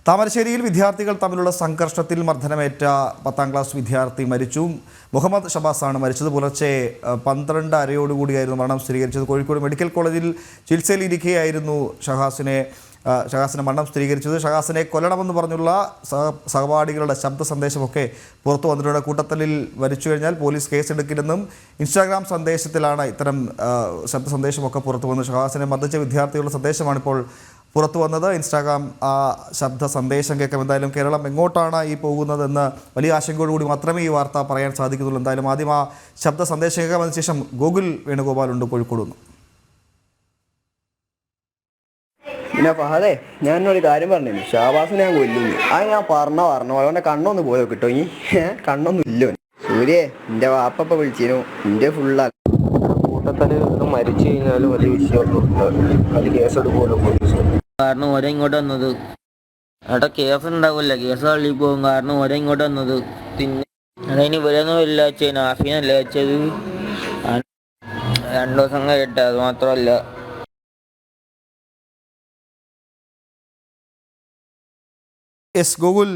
താമരശ്ശേരിയിൽ വിദ്യാർത്ഥികൾ തമ്മിലുള്ള സംഘർഷത്തിൽ മർദ്ദനമേറ്റ 10ാം ക്ലാസ് വിദ്യാർത്ഥി മരിച്ചു. മുഹമ്മദ് ഷബാസാണ് മരിച്ചത്. പുലർച്ചെ 12:30 മരണം സ്ഥിരീകരിച്ചത്. കോഴിക്കോട് മെഡിക്കൽ കോളേജിൽ ചികിത്സയിലിരിക്കെയായിരുന്നു ഷഹാസിന് മരണം സ്ഥിരീകരിച്ചത്. ഷഹാസിനെ കൊല്ലണമെന്ന് പറഞ്ഞുള്ള സഹപാഠികളുടെ ശബ്ദ സന്ദേശമൊക്കെ പുറത്തു വന്നിട്ടുണ്ട്. കൂട്ടത്തല്ലിൽ മരിച്ചു കഴിഞ്ഞാൽ പോലീസ് കേസെടുക്കില്ലെന്നും ഇൻസ്റ്റാഗ്രാം സന്ദേശത്തിലാണ് ഇത്തരം ശബ്ദ സന്ദേശമൊക്കെ പുറത്തു വന്നത്. ഷഹാസിനെ മർദ്ദിച്ച വിദ്യാർത്ഥികളുടെ സന്ദേശമാണിപ്പോൾ പുറത്തു വന്നത്. ഇൻസ്റ്റാഗ്രാം ശബ്ദ സന്ദേശം കേൾക്കാം. എന്തായാലും കേരളം എങ്ങോട്ടാണ് ഈ പോകുന്നതെന്ന് വലിയ ആശങ്കയോടുകൂടി മാത്രമേ ഈ വാർത്ത പറയാൻ സാധിക്കുന്നുള്ളൂ. എന്തായാലും ആദ്യം ആ ശബ്ദ സന്ദേശം കേൾക്കാം. അതിനുശേഷം ഗോകുൽ വേണുഗോപാലുണ്ട് കോഴിക്കോട് നിന്ന്. പിന്നെ ഫഹദേ, ഞാനൊരു കാര്യം പറഞ്ഞു. ഷാബാസിനെ ഞാൻ കൊല്ലുന്നു. ഞാൻ പറഞ്ഞു അവൻ്റെ കണ്ണൊന്ന് പോയോ കിട്ടോ? ഈ കണ്ണൊന്നും ഇല്ലോ. സൂര്യേ, എൻ്റെ വാപ്പ വിളിച്ചിരുന്നു. എൻ്റെ ഫുള്ളാ കൂട്ടത്തല് മരിച്ചു കഴിഞ്ഞാലും വലിയ വിഷയമൊന്നും അത് കേസെടുക്കുമല്ലോ പോലീസ്. കാരണം ഓരോ ഇങ്ങോട്ട് വന്നത് അവിടെ കേസ് ഉണ്ടാവില്ല, കേസ് തള്ളി പോകും. കാരണം ഓരോ ഇങ്ങോട്ട് വന്നത്. പിന്നെ അതിന് ഇവരൊന്നും ഇല്ല വെച്ചത്, നാഫീനല്ല വെച്ചത്. 2 ദിവസം കഴിയട്ടെ. അത് മാത്രമല്ല, ഗോകുൽ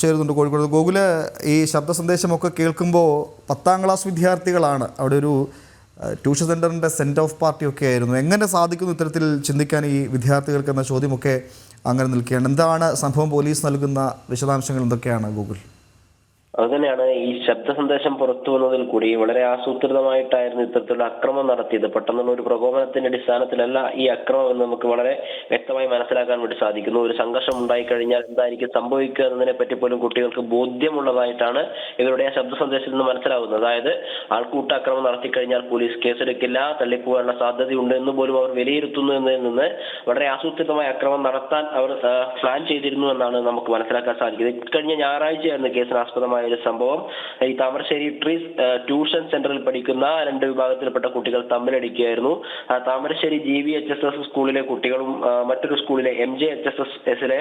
ചേരുന്നുണ്ട് കോഴിക്കോട്. ഗോകുല്, ഈ ശബ്ദ സന്ദേശമൊക്കെ കേൾക്കുമ്പോൾ 10ാം ക്ലാസ് വിദ്യാർത്ഥികളാണ്. അവിടെ ഒരു ട്യൂഷൻ സെൻ്ററിൻ്റെ സെൻറ്റ് ഓഫ് പാർട്ടിയൊക്കെ ആയിരുന്നു. എങ്ങനെ സാധിക്കുന്നു ഇത്തരത്തിൽ ചിന്തിക്കാൻ ഈ വിദ്യാർത്ഥികൾക്ക് എന്ന ചോദ്യമൊക്കെ അങ്ങനെ നിൽക്കുകയാണ്. എന്താണ് സംഭവം? പോലീസ് നൽകുന്ന വിശദാംശങ്ങൾ എന്തൊക്കെയാണ് ഗൂഗിൾ? അതുതന്നെയാണ് ഈ ശബ്ദ സന്ദേശം പുറത്തു വന്നതിൽ കൂടി വളരെ ആസൂത്രിതമായിട്ടായിരുന്നു ഇത്തരത്തിലുള്ള അക്രമം നടത്തിയത്. പെട്ടെന്നുള്ള ഒരു പ്രകോപനത്തിന്റെ അടിസ്ഥാനത്തിലല്ല ഈ അക്രമം എന്ന് നമുക്ക് വളരെ വ്യക്തമായി മനസ്സിലാക്കാൻ വേണ്ടി സാധിക്കുന്നു. ഒരു സംഘർഷം ഉണ്ടായി കഴിഞ്ഞാൽ എന്തായിരിക്കും സംഭവിക്കുക എന്നതിനെ പറ്റി പോലും കുട്ടികൾക്ക് ബോധ്യമുള്ളതായിട്ടാണ് ഇവരുടെ ആ ശബ്ദ സന്ദേശത്തിൽ നിന്ന് മനസ്സിലാവുന്നത്. അതായത് ആൾക്കൂട്ട അക്രമം നടത്തിക്കഴിഞ്ഞാൽ പോലീസ് കേസെടുക്കില്ല, തള്ളിപ്പോകാനുള്ള സാധ്യതയുണ്ട് എന്ന് പോലും അവർ വിലയിരുത്തുന്നു എന്നതിൽ നിന്ന് വളരെ ആസൂത്രിതമായ അക്രമം നടത്താൻ അവർ പ്ലാൻ ചെയ്തിരുന്നു എന്നാണ് നമുക്ക് മനസ്സിലാക്കാൻ സാധിക്കുന്നത്. ഇക്കഴിഞ്ഞ ഞായറാഴ്ചയായിരുന്നു കേസിനാസ്പദമായ ഒരു സംഭവം. ഈ താമരശ്ശേരി ട്രീസ് ട്യൂഷൻ സെന്ററിൽ പഠിക്കുന്ന 2 വിഭാഗത്തിൽപ്പെട്ട കുട്ടികൾ തമ്മിലടിക്കുകയായിരുന്നു. താമരശ്ശേരി GVHSS സ്കൂളിലെ കുട്ടികളും മറ്റൊരു സ്കൂളിലെ MJHSSലെ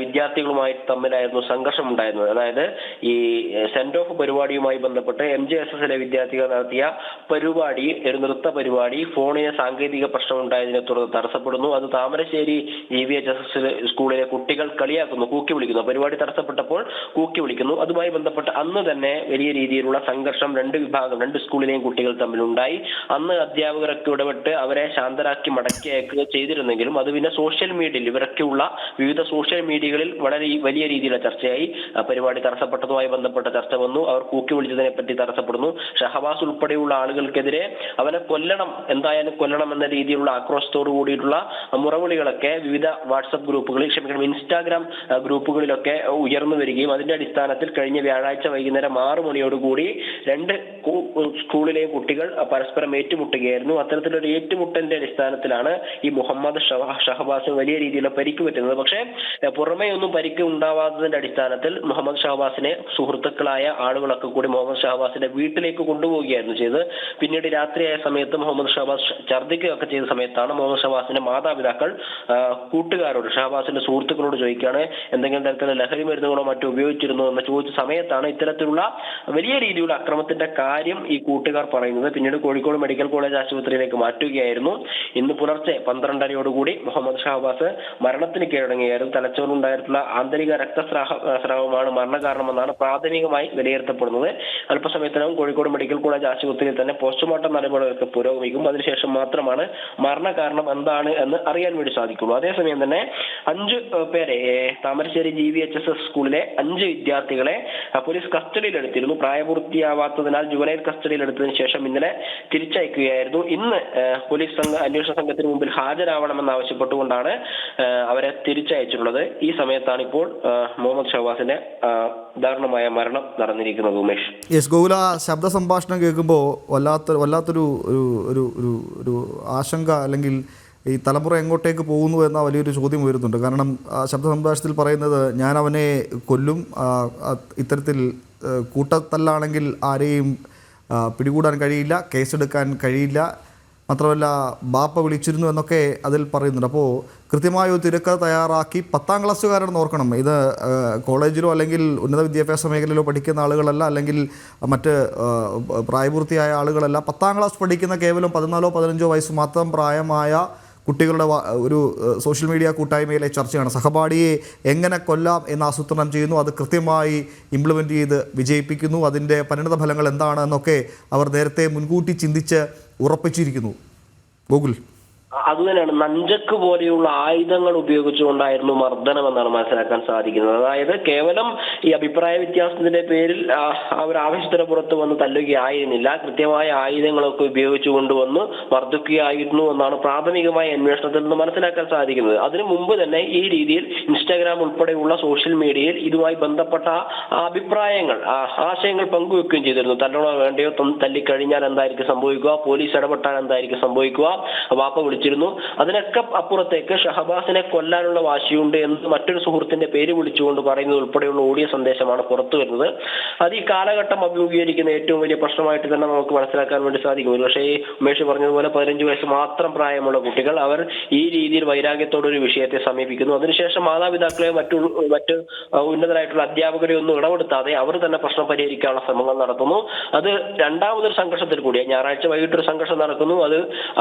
വിദ്യാർത്ഥികളുമായി തമ്മിലായിരുന്നു സംഘർഷം ഉണ്ടായിരുന്നത്. അതായത് ഈ സെന്റ് ഓഫ് പരിപാടിയുമായി ബന്ധപ്പെട്ട് MJHSSലെ വിദ്യാർത്ഥികൾ നടത്തിയ പരിപാടി, ഒരു നൃത്ത പരിപാടി, ഫോണിന് സാങ്കേതിക പ്രശ്നം ഉണ്ടായതിനെ തുടർന്ന് തടസ്സപ്പെടുന്നു. അത് താമരശ്ശേരി GVHSS സ്കൂളിലെ കുട്ടികൾ കളിയാക്കുന്നു, കൂക്കി വിളിക്കുന്നു. പരിപാടി തടസ്സപ്പെട്ടപ്പോൾ കൂക്കി വിളിക്കുന്നു. അതുമായി ബന്ധപ്പെട്ട് അന്ന് തന്നെ വലിയ രീതിയിലുള്ള സംഘർഷം 2 സ്കൂളിലെയും കുട്ടികൾ തമ്മിലുണ്ടായി. അന്ന് അധ്യാപകരൊക്കെ ഇടപെട്ട് അവരെ ശാന്തരാക്കി മടക്കി അയക്കുക ചെയ്തിരുന്നെങ്കിലും അത് പിന്നെ സോഷ്യൽ മീഡിയയിൽ, ഇവരൊക്കെയുള്ള വിവിധ സോഷ്യൽ മീഡിയകളിൽ വളരെ വലിയ രീതിയിലുള്ള ചർച്ചയായി. പരിപാടി തടസ്സപ്പെട്ടതുമായി ബന്ധപ്പെട്ട ചർച്ച വന്നു. അവർ കൂക്കി വിളിച്ചതിനെ പറ്റി തടസ്സപ്പെടുന്നു. ഷഹബാസ് ഉൾപ്പെടെയുള്ള ആളുകൾക്കെതിരെ അവനെ കൊല്ലണം, എന്തായാലും കൊല്ലണം എന്ന രീതിയിലുള്ള ആക്രോശത്തോടു കൂടിയിട്ടുള്ള മുറവിളികളൊക്കെ വിവിധ വാട്സപ്പ് ഗ്രൂപ്പുകളിൽ, ഇൻസ്റ്റാഗ്രാം ഗ്രൂപ്പുകളിലൊക്കെ ഉയർന്നു വരികയും അതിന്റെ അടിസ്ഥാനത്തിൽ കഴിഞ്ഞ വ്യാഴാഴ്ച വൈകുന്നേരം 6 മണിയോടുകൂടി 2 സ്കൂളിലെയും കുട്ടികൾ പരസ്പരം ഏറ്റുമുട്ടുകയായിരുന്നു. അത്തരത്തിലൊരു ഏറ്റുമുട്ടലിന്റെ അടിസ്ഥാനത്തിലാണ് ഈ മുഹമ്മദ് ഷഹബാസിന് വലിയ രീതിയിലുള്ള പരിക്ക് പറ്റുന്നത്. പക്ഷേ പുറമേ ഒന്നും പരിക്ക് ഉണ്ടാവാത്തതിന്റെ അടിസ്ഥാനത്തിൽ മുഹമ്മദ് ഷഹബാസിനെ സുഹൃത്തുക്കളായ ആളുകളൊക്കെ കൂടി മുഹമ്മദ് ഷഹബാസിന്റെ വീട്ടിലേക്ക് കൊണ്ടുപോവുകയായിരുന്നു ചെയ്തത്. പിന്നീട് രാത്രിയായ സമയത്ത് മുഹമ്മദ് ഷഹബാസ് ഛർദ്ദിക്കുകയൊക്കെ ചെയ്ത സമയത്താണ് മുഹമ്മദ് ഷഹബാസിന്റെ മാതാപിതാക്കൾ കൂട്ടുകാരോട്, ഷഹബാസിന്റെ സുഹൃത്തുക്കളോട് ചോദിക്കുകയാണ് എന്തെങ്കിലും തരത്തിലുള്ള ലഹരി മരുന്നുകളോ മറ്റോ ഉപയോഗിച്ചിരുന്നോ എന്ന് ചോദിച്ച സമയത്താണ് ഇത്തരത്തിലുള്ള വലിയ രീതിയിലുള്ള അക്രമത്തിന്റെ കാര്യം ഈ കൂട്ടുകാർ പറയുന്നത്. പിന്നീട് കോഴിക്കോട് മെഡിക്കൽ കോളേജ് ആശുപത്രിയിലേക്ക് മാറ്റുകയായിരുന്നു. ഇന്ന് പുലർച്ചെ 12:30 മുഹമ്മദ് ഷഹബാസ് മരണത്തിന് കീഴടങ്ങുകയായിരുന്നു. തലച്ചോറിനുണ്ടായിട്ടുള്ള ആന്തരിക രക്തസ്രാവമാണ് മരണകാരണമെന്നാണ് പ്രാഥമികമായി വിലയിരുത്തപ്പെടുന്നത്. അല്പസമയത്തിനകം കോഴിക്കോട് മെഡിക്കൽ കോളേജ് ആശുപത്രിയിൽ തന്നെ പോസ്റ്റ്മോർട്ടം നടപടികളൊക്കെ പുരോഗമിക്കും. അതിനുശേഷം മാത്രമാണ് മരണകാരണം എന്താണ് എന്ന് അറിയാൻ വേണ്ടി സാധിക്കുള്ളൂ. അതേസമയം തന്നെ 5 പേരെ താമരശ്ശേരി GVHSS സ്കൂളിലെ 5 വിദ്യാർത്ഥികളെ പോലീസ് കസ്റ്റഡിയിലെടുത്തിരുന്നു. പ്രായപൂർത്തിയാവാത്തതിനാൽ ജുവനൈൽ കസ്റ്റഡിയിലെടുത്തതിനു ശേഷം ഇന്നലെ തിരിച്ചയക്കുകയായിരുന്നു. ഇന്ന് പോലീസ് അന്വേഷണ സംഘത്തിന് മുമ്പിൽ ഹാജരാവണമെന്ന് ആവശ്യപ്പെട്ടുകൊണ്ടാണ് അവരെ തിരിച്ചയച്ചിട്ടുള്ളത്. ഈ സമയത്താണ് ഇപ്പോൾ മുഹമ്മദ് ഷഹബാസിന്റെ ദാരുണമായ മരണം നടന്നിരിക്കുന്നത്. ഉമേഷ്, ഗോകുല, ശബ്ദ സംഭാഷണം കേൾക്കുമ്പോൾ വല്ലാത്തൊരു ഒരു ആശങ്ക, അല്ലെങ്കിൽ ഈ തലമുറ എങ്ങോട്ടേക്ക് പോകുന്നു എന്ന വലിയൊരു ചോദ്യം ഉയരുന്നുണ്ട്. കാരണം ശബ്ദ സംഭാഷണത്തിൽ പറയുന്നത് ഞാൻ അവനെ കൊല്ലും, ഇത്തരത്തിൽ കൂട്ടത്തല്ലാണെങ്കിൽ ആരെയും പിടികൂടാൻ കഴിയില്ല, കേസെടുക്കാൻ കഴിയില്ല, മാത്രമല്ല ബാപ്പ വിളിച്ചിരുന്നു എന്നൊക്കെ അതിൽ പറയുന്നുണ്ട്. അപ്പോൾ കൃത്യമായ ഒരു തിരക്കഥ തയ്യാറാക്കി 10ാം ക്ലാസ്സുകാരാണെന്ന് ഓർക്കണം. ഇത് കോളേജിലോ അല്ലെങ്കിൽ ഉന്നത വിദ്യാഭ്യാസ മേഖലയിലോ പഠിക്കുന്ന ആളുകളല്ല, അല്ലെങ്കിൽ മറ്റ് പ്രായപൂർത്തിയായ ആളുകളല്ല. 10ാം ക്ലാസ് പഠിക്കുന്ന കേവലം 14-15 വയസ്സ് മാത്രം പ്രായമായ കുട്ടികളുടെ ഒരു സോഷ്യൽ മീഡിയ കൂട്ടായ്മയിലെ ചർച്ചയാണ്. സഹപാഠിയെ എങ്ങനെ കൊല്ലാം എന്ന് ആസൂത്രണം ചെയ്യുന്നു, അത് കൃത്യമായി ഇംപ്ലിമെൻ്റ് ചെയ്ത് വിജയിപ്പിക്കുന്നു, അതിൻ്റെ പരിണിത ഫലങ്ങൾ എന്താണ് എന്നൊക്കെ അവർ നേരത്തെ മുൻകൂട്ടി ചിന്തിച്ച് ഉറപ്പിച്ചിരിക്കുന്നു. ഗൂഗിൾ അതുതന്നെയാണ്, നഞ്ചക്ക് പോലെയുള്ള ആയുധങ്ങൾ ഉപയോഗിച്ചുകൊണ്ടായിരുന്നു മർദ്ദനം എന്നാണ് മനസ്സിലാക്കാൻ സാധിക്കുന്നത്. അതായത് കേവലം ഈ അഭിപ്രായ വ്യത്യാസത്തിന്റെ പേരിൽ അവർ ആവശ്യത്തിന് പുറത്ത് വന്ന് തല്ലുകയായിരുന്നില്ല, കൃത്യമായ ആയുധങ്ങളൊക്കെ ഉപയോഗിച്ചു കൊണ്ടുവന്ന് മർദ്ദിക്കുകയായിരുന്നു എന്നാണ് പ്രാഥമികമായ അന്വേഷണത്തിൽ നിന്ന് മനസ്സിലാക്കാൻ സാധിക്കുന്നത്. അതിനു മുമ്പ് തന്നെ ഈ രീതിയിൽ ഇൻസ്റ്റാഗ്രാം ഉൾപ്പെടെയുള്ള സോഷ്യൽ മീഡിയയിൽ ഇതുമായി ബന്ധപ്പെട്ട അഭിപ്രായങ്ങൾ, ആശയങ്ങൾ പങ്കുവെക്കുകയും ചെയ്തിരുന്നു. തല്ലണോ വേണ്ടയോ, തല്ലിക്കഴിഞ്ഞാൽ എന്തായിരിക്കും സംഭവിക്കുക, പോലീസ് ഇടപെട്ടാൽ എന്തായിരിക്കും സംഭവിക്കുക, വാപ്പ വിളിച്ചിരുന്നു. അതിനൊക്കെ അപ്പുറത്തേക്ക് ഷഹബാസിനെ കൊല്ലാനുള്ള വാശിയുണ്ട് എന്ന് മറ്റൊരു സുഹൃത്തിന്റെ പേര് വിളിച്ചുകൊണ്ട് പറയുന്നത് ഉൾപ്പെടെയുള്ള ഓഡിയോ സന്ദേശമാണ് പുറത്തു വരുന്നത്. അത് ഈ കാലഘട്ടം അഭിമുഖീകരിക്കുന്ന ഏറ്റവും വലിയ പ്രശ്നമായിട്ട് തന്നെ നമുക്ക് മനസ്സിലാക്കാൻ വേണ്ടി സാധിക്കും. പക്ഷേ ഈ ഉമേഷ് പറഞ്ഞതുപോലെ 15 വയസ്സ് മാത്രം പ്രായമുള്ള കുട്ടികൾ അവർ ഈ രീതിയിൽ വൈരാഗ്യത്തോടൊരു വിഷയത്തെ സമീപിക്കുന്നു. അതിനുശേഷം മാതാപിതാക്കളെ മറ്റ് ഉന്നതരായിട്ടുള്ള അധ്യാപകരെ ഒന്നും ഇടപെടുത്താതെ അവർ തന്നെ പ്രശ്നം പരിഹരിക്കാനുള്ള ശ്രമങ്ങൾ നടത്തുന്നു. അത് രണ്ടാമതൊരു സംഘർഷത്തിൽ കൂടി ഞായറാഴ്ച വൈകിട്ടൊരു സംഘർഷം നടക്കുന്നു. അത്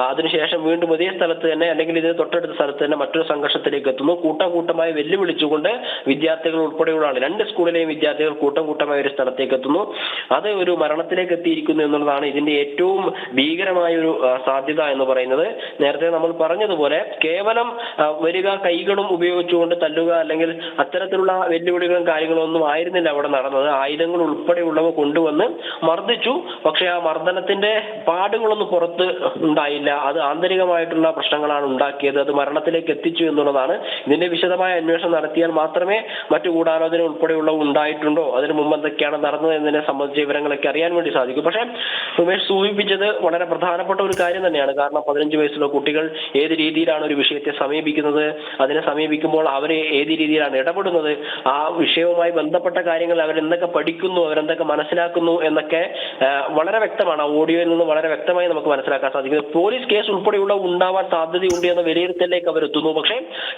അതിനുശേഷം വീണ്ടും അതേ സ്ഥലത്ത് തന്നെ അല്ലെങ്കിൽ ഇതിന് തൊട്ടടുത്ത സ്ഥലത്ത് തന്നെ മറ്റൊരു സംഘർഷത്തിലേക്ക് എത്തുന്നു. കൂട്ടമായി വെല്ലുവിളിച്ചുകൊണ്ട് വിദ്യാർത്ഥികൾ ഉൾപ്പെടെയുള്ള 2 സ്കൂളിലെയും വിദ്യാർത്ഥികൾ കൂട്ടമായി ഒരു സ്ഥലത്തേക്ക് എത്തുന്നു. അത് ഒരു മരണത്തിലേക്ക് എത്തിയിരിക്കുന്നു എന്നുള്ളതാണ് ഇതിന്റെ ഏറ്റവും ഭീകരമായ ഒരു സാധ്യത എന്ന് പറയുന്നത്. നേരത്തെ നമ്മൾ പറഞ്ഞതുപോലെ കേവലം വരിക കൈകളും ഉപയോഗിച്ചുകൊണ്ട് തല്ലുക അല്ലെങ്കിൽ അത്തരത്തിലുള്ള വെല്ലുവിളികളും കാര്യങ്ങളും ഒന്നും ആയിരുന്നില്ല അവിടെ നടന്നത്. ആയുധങ്ങൾ ഉൾപ്പെടെയുള്ളവ കൊണ്ടുവന്ന് മർദ്ദിച്ചു. പക്ഷെ ആ മർദ്ദനത്തിന്റെ പാടുകളൊന്നും പുറത്ത് ഉണ്ടായില്ല. അത് ആന്തരികമായിട്ടുള്ള പ്രശ്നങ്ങളാണ് ഉണ്ടാക്കിയത്. അത് മരണത്തിലേക്ക് എത്തിച്ചു എന്നുള്ളതാണ്. ഇതിന്റെ വിശദമായ അന്വേഷണം നടത്തിയാൽ മാത്രമേ മറ്റു ഗൂഢാലോചന ഉൾപ്പെടെയുള്ളവ ഉണ്ടായിട്ടുണ്ടോ, അതിന് മുമ്പ് എന്തൊക്കെയാണ് നടന്നത് എന്നതിനെ സംബന്ധിച്ച വിവരങ്ങളൊക്കെ അറിയാൻ വേണ്ടി സാധിക്കും. പക്ഷേ ഉമേഷ് സൂചിപ്പിച്ചത് വളരെ പ്രധാനപ്പെട്ട ഒരു കാര്യം തന്നെയാണ്. കാരണം 15 വയസ്സുള്ള കുട്ടികൾ ഏത് രീതിയിലാണ് ഒരു വിഷയത്തെ സമീപിക്കുന്നത്, അതിനെ സമീപിക്കുമ്പോൾ അവരെ ഏത് രീതിയിലാണ് ഇടപെടുന്നത്, ആ വിഷയവുമായി ബന്ധപ്പെട്ട കാര്യങ്ങൾ അവരെന്തൊക്കെ പഠിക്കുന്നു, അവരെന്തൊക്കെ മനസ്സിലാക്കുന്നു എന്നൊക്കെ വളരെ വ്യക്തമാണ്. ആ ഓഡിയോയിൽ നിന്ന് വളരെ വ്യക്തമായി നമുക്ക് മനസ്സിലാക്കാൻ സാധിക്കുന്നത്. പോലീസ് കേസ് ഉൾപ്പെടെയുള്ള ഉണ്ടാവാൻ സാധ്യതയുണ്ട് എന്ന വിലയിരുത്തലിലേക്ക് അവരെത്തുന്നു. പക്ഷേ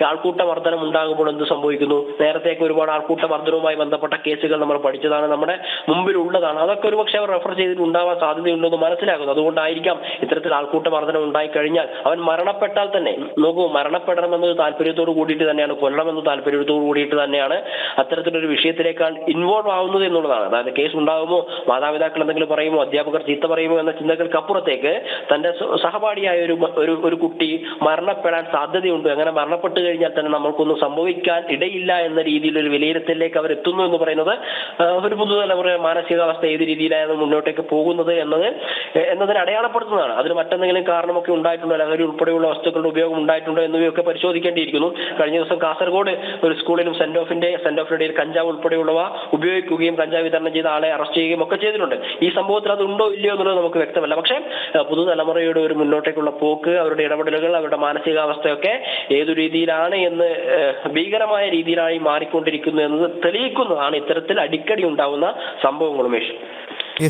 ആൾക്കൂട്ട മർദ്ദനം ഉണ്ടാകുമ്പോൾ എന്ത് സംഭവിക്കുന്നു? നേരത്തേക്ക് ഒരുപാട് ആൾക്കൂട്ട മർദ്ദനവുമായി ബന്ധപ്പെട്ട കേസുകൾ നമ്മൾ പഠിച്ചതാണ്, നമ്മുടെ മുമ്പിൽ ഉള്ളതാണ്. അതൊക്കെ ഒരുപക്ഷെ അവർ റെഫർ ചെയ്തിട്ട് ഉണ്ടാവാൻ സാധ്യതയുണ്ടെന്ന് മനസ്സിലാക്കുന്നു. അതുകൊണ്ടായിരിക്കാം ഇത്തരത്തിൽ ആൾക്കൂട്ട മർദ്ദനം ഉണ്ടായി കഴിഞ്ഞാൽ അവൻ മരണപ്പെട്ടാൽ തന്നെ നോക്കൂ, മരണപ്പെടണമെന്നത് താല്പര്യത്തോട് കൂടിയിട്ട് തന്നെയാണ്, കൊല്ലണമെന്ന് താല്പര്യത്തോട് കൂടിയിട്ട് തന്നെയാണ് അത്തരത്തിലൊരു വിഷയത്തിലേക്കാൾ ഇൻവോൾവ് ആവുന്നത് എന്നുള്ളതാണ്. അതായത് കേസ് ഉണ്ടാകുമോ, മാതാപിതാക്കൾ എന്തെങ്കിലും പറയുമോ, അധ്യാപകർ ചീത്ത പറയുമോ എന്ന ചിന്തകൾക്ക് അപ്പുറത്തേക്ക് തന്റെ സഹപാഠിയായ ഒരു കുട്ടി മരണപ്പെടാൻ സാധ്യതയുണ്ട്, അങ്ങനെ മരണപ്പെട്ടു കഴിഞ്ഞാൽ തന്നെ നമ്മൾക്കൊന്നും സംഭവിക്കാൻ ഇടയില്ല എന്ന രീതിയിലൊരു വിലയിരുത്തലിലേക്ക് അവർ എത്തുന്നു എന്ന് പറയുന്നത് ഒരു പുതുതലമുറ മാനസികാവസ്ഥ ഏത് രീതിയിലാണ് മുന്നോട്ടേക്ക് പോകുന്നത് എന്നതിനെ അടയാളപ്പെടുത്തുന്നതാണ്. അതിന് മറ്റെന്തെങ്കിലും കാരണമൊക്കെ ഉണ്ടായിട്ടുണ്ടോ, ലഹരി ഉൾപ്പെടെയുള്ള വസ്തുക്കളുടെ ഉപയോഗം ഉണ്ടായിട്ടുണ്ടോ എന്നിവയൊക്കെ പരിശോധിക്കേണ്ടിയിരിക്കുന്നു. കഴിഞ്ഞ ദിവസം കാസർഗോഡ് ഒരു സ്കൂളിലും സെന്റ് ഓഫിന്റെ കഞ്ചാവ് ഉൾപ്പെടെയുള്ളവ ഉപയോഗിക്കുകയും കഞ്ചാവ് വിതരണം ചെയ്ത ആളെ അറസ്റ്റ് ചെയ്യുകയും ഒക്കെ ചെയ്തിട്ടുണ്ട്. ഈ സംഭവത്തിൽ അത് ഉണ്ടോ ഇല്ലയോ എന്നുള്ളത് നമുക്ക് വ്യക്തമല്ല. പക്ഷേ പുതുതലമുറയുടെ ഒരു മുന്നോട്ടേക്കുള്ള പോക്ക്, അവരുടെ ഇടപെടലുകൾ, അവരുടെ മാനസികാവസ്ഥയൊക്കെ ഏതു രീതിയിലാണ് എന്ന് ഭീകരമായ രീതിയിലായി മാറിക്കൊണ്ടിരിക്കുന്നു എന്നത് തെളിയിക്കുന്നതാണ് ഇത്തരത്തിൽ അടിക്കടി ഉണ്ടാവുന്ന സംഭവങ്ങൾ. ഉമേഷ്,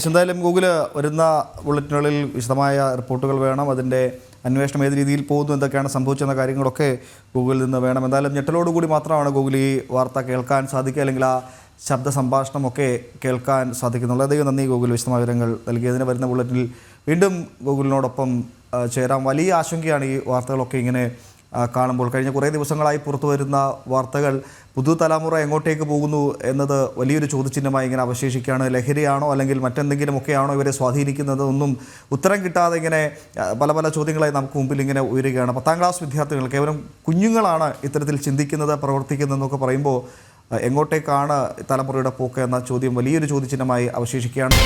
എന്തായാലും ഗൂഗിള് വരുന്ന ബുള്ളറ്റിനുകളിൽ വിശദമായ റിപ്പോർട്ടുകൾ വേണം. അതിൻ്റെ അന്വേഷണം ഏത് രീതിയിൽ പോകുന്നു, എന്തൊക്കെയാണ് സംഭവിച്ചെന്ന കാര്യങ്ങളൊക്കെ ഗൂഗിളിൽ നിന്ന് വേണം. എന്തായാലും ഞെട്ടലോടുകൂടി മാത്രമാണ് ഗൂഗിൾ ഈ വാർത്ത കേൾക്കാൻ സാധിക്കുക, അല്ലെങ്കിൽ ആ ശബ്ദ സംഭാഷണമൊക്കെ കേൾക്കാൻ സാധിക്കുന്നുള്ളൂ. അധികം നന്ദി ഗൂഗിൾ വിശദമായ വിവരങ്ങൾ നൽകിയതിന്. വരുന്ന ബുള്ളറ്റിനിൽ വീണ്ടും ഗൂഗിളിനോടൊപ്പം ചേരാം. വലിയ ആശങ്കയാണ് ഈ വാർത്തകളൊക്കെ ഇങ്ങനെ കാണുമ്പോൾ. കഴിഞ്ഞ കുറേ ദിവസങ്ങളായി പുറത്തു വരുന്ന വാർത്തകൾ പുതുതലമുറ എങ്ങോട്ടേക്ക് പോകുന്നു എന്നത് വലിയൊരു ചോദ്യചിഹ്നമായി ഇങ്ങനെ അവശേഷിക്കുകയാണ്. ലഹരിയാണോ അല്ലെങ്കിൽ മറ്റെന്തെങ്കിലുമൊക്കെയാണോ ഇവരെ സ്വാധീനിക്കുന്നത്? ഒന്നും ഉത്തരം കിട്ടാതെ ഇങ്ങനെ പല ചോദ്യങ്ങളായി നമുക്ക് മുമ്പിൽ ഇങ്ങനെ ഉയരുകയാണ്. 10ാം ക്ലാസ് വിദ്യാർത്ഥികൾ, കേവലം കുഞ്ഞുങ്ങളാണ് ഇത്തരത്തിൽ ചിന്തിക്കുന്നത്, പ്രവർത്തിക്കുന്നതെന്നൊക്കെ പറയുമ്പോൾ എങ്ങോട്ടേക്കാണ് തലമുറയുടെ പോക്ക് എന്ന ചോദ്യം വലിയൊരു ചോദ്യചിഹ്നമായി അവശേഷിക്കുകയാണ്.